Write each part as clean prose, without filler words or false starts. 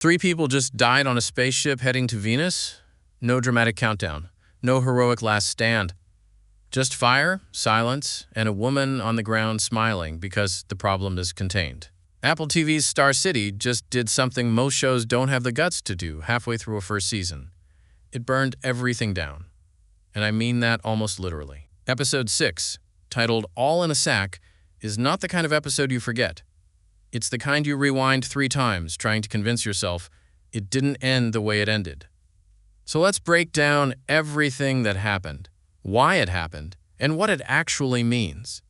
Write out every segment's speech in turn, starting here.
Three people just died on a spaceship heading to Venus? No dramatic countdown. No heroic last stand. Just fire, silence, and a woman on the ground smiling because the problem is contained. Apple TV's Star City just did something most shows don't have the guts to do halfway through a first season. It burned everything down. And I mean that almost literally. Episode 6, titled All in a Sack, is not the kind of episode you forget. It's the kind you rewind 3 times, trying to convince yourself it didn't end the way it ended. So let's break down everything that happened, why it happened, and what it actually means.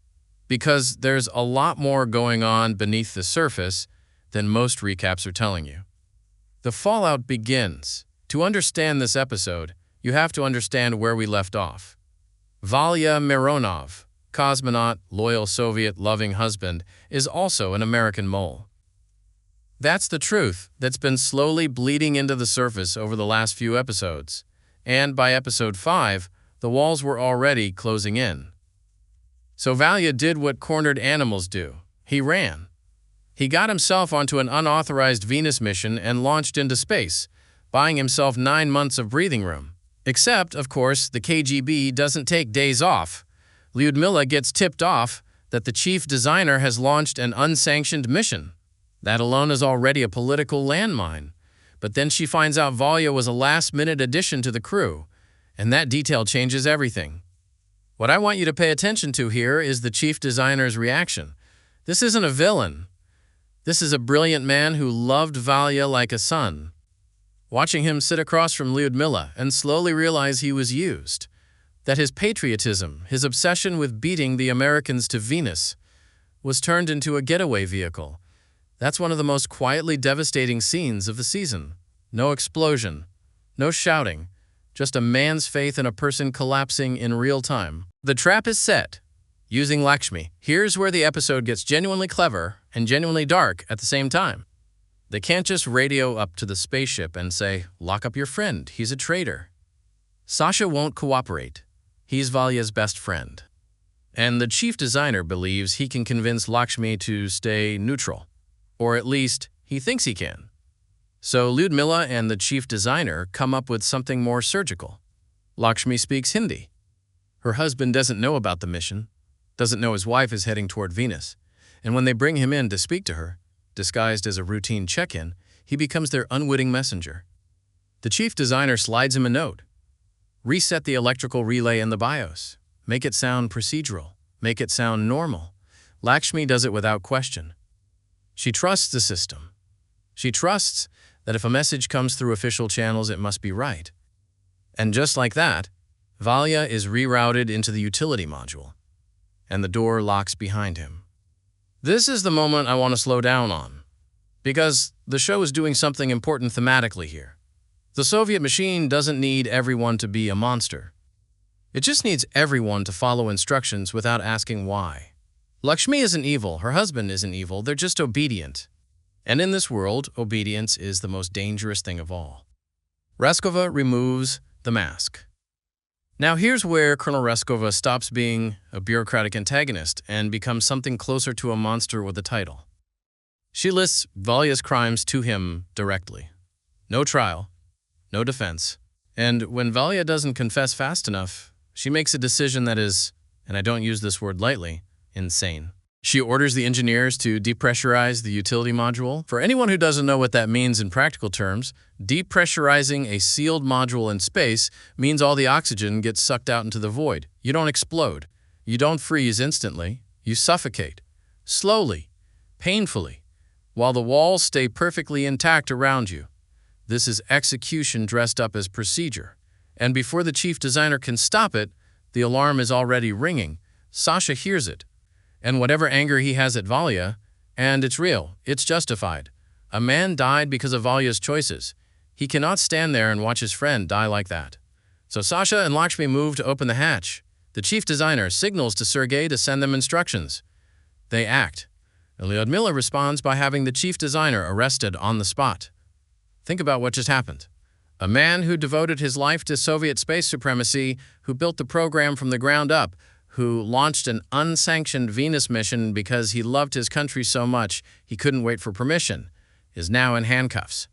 Because there's a lot more going on beneath the surface than most recaps are telling you. The fallout begins. To understand this episode, you have to understand where we left off. Valya Mironov, cosmonaut, loyal Soviet-loving husband, is also an American mole. That's the truth that's been slowly bleeding into the surface over the last few episodes. And by episode 5, the walls were already closing in. So Valya did what cornered animals do. He ran. He got himself onto an unauthorized Venus mission and launched into space, buying himself 9 months of breathing room. Except, of course, the KGB doesn't take days off. Lyudmila gets tipped off that the chief designer has launched an unsanctioned mission. That alone is already a political landmine. But then she finds out Valya was a last-minute addition to the crew, and that detail changes everything. What I want you to pay attention to here is the chief designer's reaction. This isn't a villain. This is a brilliant man who loved Valya like a son. Watching him sit across from Lyudmila and slowly realize he was used, that his patriotism, his obsession with beating the Americans to Venus, was turned into a getaway vehicle. That's one of the most quietly devastating scenes of the season. No explosion, no shouting, just a man's faith in a person collapsing in real time. The trap is set. Using Lakshmi, here's where the episode gets genuinely clever and genuinely dark at the same time. They can't just radio up to the spaceship and say, "Lock up your friend, he's a traitor." Sasha won't cooperate. He's Valya's best friend. And the chief designer believes he can convince Lakshmi to stay neutral. Or at least, he thinks he can. So Lyudmila and the chief designer come up with something more surgical. Lakshmi speaks Hindi. Her husband doesn't know about the mission, doesn't know his wife is heading toward Venus, and when they bring him in to speak to her, disguised as a routine check-in, he becomes their unwitting messenger. The chief designer slides him a note. Reset the electrical relay in the BIOS. Make it sound procedural. Make it sound normal. Lakshmi does it without question. She trusts the system. She trusts that if a message comes through official channels, it must be right. And just like that, Valya is rerouted into the utility module, and the door locks behind him. This is the moment I want to slow down on, because the show is doing something important thematically here. The Soviet machine doesn't need everyone to be a monster. It just needs everyone to follow instructions without asking why. Lakshmi isn't evil, her husband isn't evil, they're just obedient. And in this world, obedience is the most dangerous thing of all. Reskova removes the mask. Now here's where Colonel Reskova stops being a bureaucratic antagonist and becomes something closer to a monster with a title. She lists Valya's crimes to him directly. No trial, no defense, and when Valya doesn't confess fast enough, she makes a decision that is, and I don't use this word lightly, insane. She orders the engineers to depressurize the utility module. For anyone who doesn't know what that means in practical terms, depressurizing a sealed module in space means all the oxygen gets sucked out into the void. You don't explode. You don't freeze instantly. You suffocate. Slowly, painfully, while the walls stay perfectly intact around you. This is execution dressed up as procedure. And before the chief designer can stop it, the alarm is already ringing. Sasha hears it. And whatever anger he has at Valya, and it's real, it's justified. A man died because of Valya's choices. He cannot stand there and watch his friend die like that. So Sasha and Lakshmi move to open the hatch. The chief designer signals to Sergei to send them instructions. They act. Lyudmila responds by having the chief designer arrested on the spot. Think about what just happened. A man who devoted his life to Soviet space supremacy, who built the program from the ground up, who launched an unsanctioned Venus mission because he loved his country so much he couldn't wait for permission, is now in handcuffs.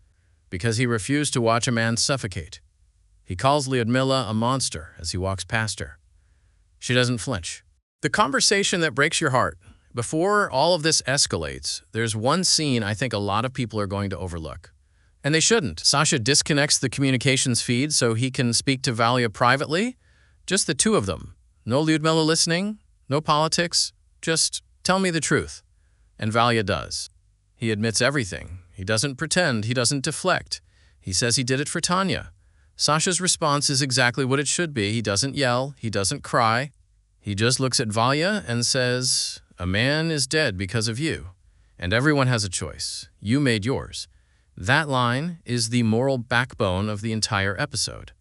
because he refused to watch a man suffocate. He calls Lyudmila a monster as he walks past her. She doesn't flinch. The conversation that breaks your heart. Before all of this escalates, there's one scene I think a lot of people are going to overlook. And they shouldn't. Sasha disconnects the communications feed so he can speak to Valya privately. Just the two of them. No Lyudmila listening, no politics, just tell me the truth. And Valya does. He admits everything. He doesn't pretend, he doesn't deflect. He says he did it for Tanya. Sasha's response is exactly what it should be. He doesn't yell, he doesn't cry. He just looks at Valya and says, "A man is dead because of you, and everyone has a choice. You made yours." That line is the moral backbone of the entire episode.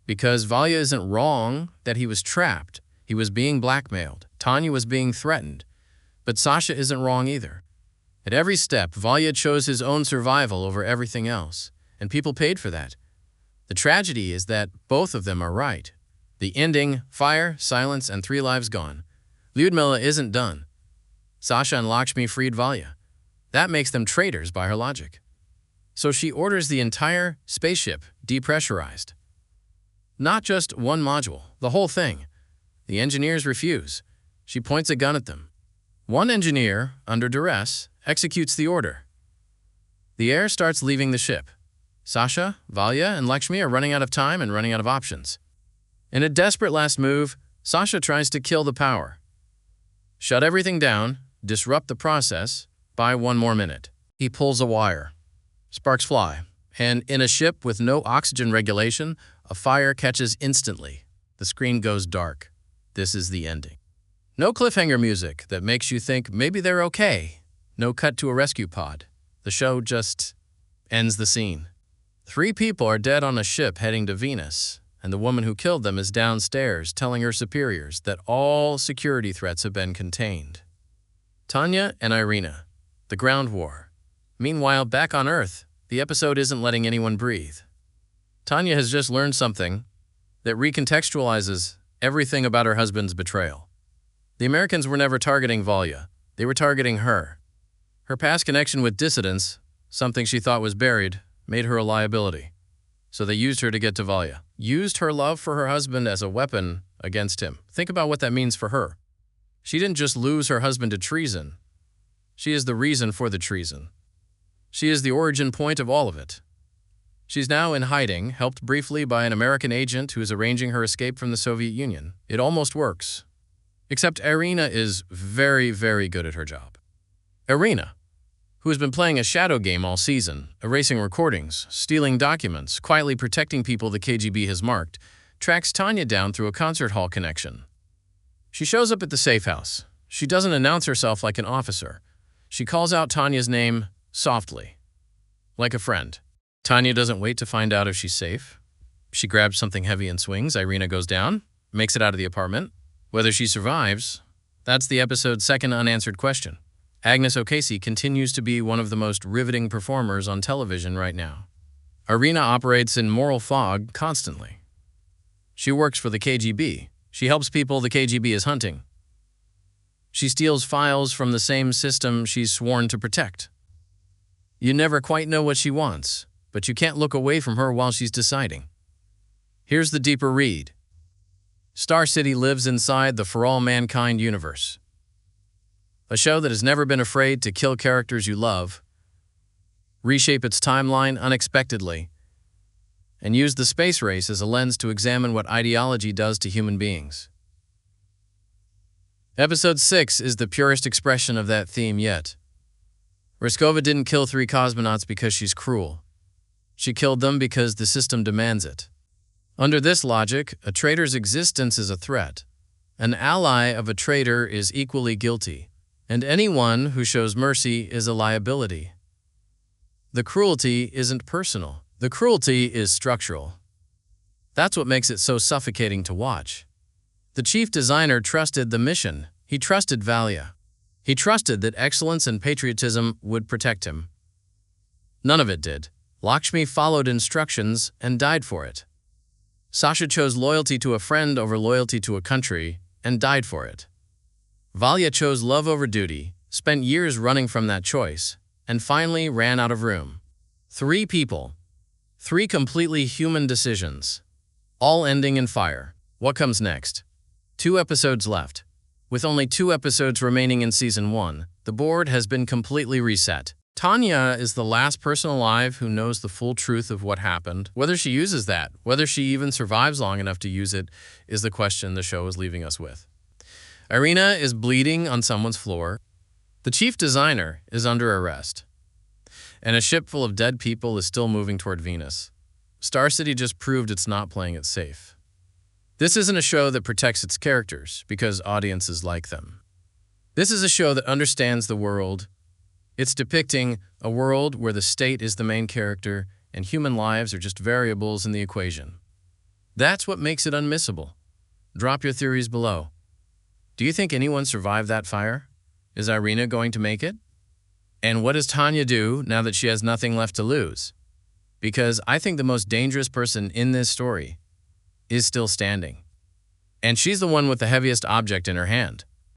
Because Valya isn't wrong that he was trapped. He was being blackmailed. Tanya was being threatened. But Sasha isn't wrong either. At every step, Valya chose his own survival over everything else, and people paid for that. The tragedy is that both of them are right. The ending, fire, silence, and 3 lives gone. Lyudmila isn't done. Sasha and Lakshmi freed Valya. That makes them traitors by her logic. So she orders the entire spaceship depressurized. Not just one module, the whole thing. The engineers refuse. She points a gun at them. One engineer, under duress, executes the order. The air starts leaving the ship. Sasha, Valya, and Lakshmi are running out of time and running out of options. In a desperate last move, Sasha tries to kill the power. Shut everything down, disrupt the process, buy 1 more minute. He pulls a wire. Sparks fly, and in a ship with no oxygen regulation, a fire catches instantly. The screen goes dark. This is the ending. No cliffhanger music that makes you think maybe they're okay. No cut to a rescue pod. The show just ends the scene. 3 people are dead on a ship heading to Venus, and the woman who killed them is downstairs telling her superiors that all security threats have been contained. Tanya and Irina, the ground war. Meanwhile, back on Earth, the episode isn't letting anyone breathe. Tanya has just learned something that recontextualizes everything about her husband's betrayal. The Americans were never targeting Valya. They were targeting her. Her past connection with dissidents, something she thought was buried, made her a liability. So they used her to get to Valya. Used her love for her husband as a weapon against him. Think about what that means for her. She didn't just lose her husband to treason. She is the reason for the treason. She is the origin point of all of it. She's now in hiding, helped briefly by an American agent who is arranging her escape from the Soviet Union. It almost works. Except Irina is very, very good at her job. Irina, who has been playing a shadow game all season, erasing recordings, stealing documents, quietly protecting people the KGB has marked, tracks Tanya down through a concert hall connection. She shows up at the safe house. She doesn't announce herself like an officer. She calls out Tanya's name softly, like a friend. Tanya doesn't wait to find out if she's safe. She grabs something heavy and swings. Irina goes down, makes it out of the apartment. Whether she survives, that's the episode's second unanswered question. Agnes O'Casey continues to be one of the most riveting performers on television right now. Irina operates in moral fog constantly. She works for the KGB. She helps people the KGB is hunting. She steals files from the same system she's sworn to protect. You never quite know what she wants, but you can't look away from her while she's deciding. Here's the deeper read. Star City lives inside the For All Mankind universe. A show that has never been afraid to kill characters you love, reshape its timeline unexpectedly, and use the space race as a lens to examine what ideology does to human beings. Episode 6 is the purest expression of that theme yet. Ryskova didn't kill 3 cosmonauts because she's cruel. She killed them because the system demands it. Under this logic, a traitor's existence is a threat. An ally of a traitor is equally guilty, and anyone who shows mercy is a liability. The cruelty isn't personal. The cruelty is structural. That's what makes it so suffocating to watch. The chief designer trusted the mission. He trusted Valya. He trusted that excellence and patriotism would protect him. None of it did. Lakshmi followed instructions and died for it. Sasha chose loyalty to a friend over loyalty to a country and died for it. Valya chose love over duty, spent years running from that choice, and finally ran out of room. Three people, three completely human decisions, all ending in fire. What comes next? 2 episodes left. With only 2 episodes remaining in Season 1, the board has been completely reset. Tanya is the last person alive who knows the full truth of what happened. Whether she uses that, whether she even survives long enough to use it, is the question the show is leaving us with. Irina is bleeding on someone's floor. The chief designer is under arrest. And a ship full of dead people is still moving toward Venus. Star City just proved it's not playing it safe. This isn't a show that protects its characters because audiences like them. This is a show that understands the world. It's depicting a world where the state is the main character and human lives are just variables in the equation. That's what makes it unmissable. Drop your theories below. Do you think anyone survived that fire? Is Irina going to make it? And what does Tanya do now that she has nothing left to lose? Because I think the most dangerous person in this story is still standing. And she's the one with the heaviest object in her hand.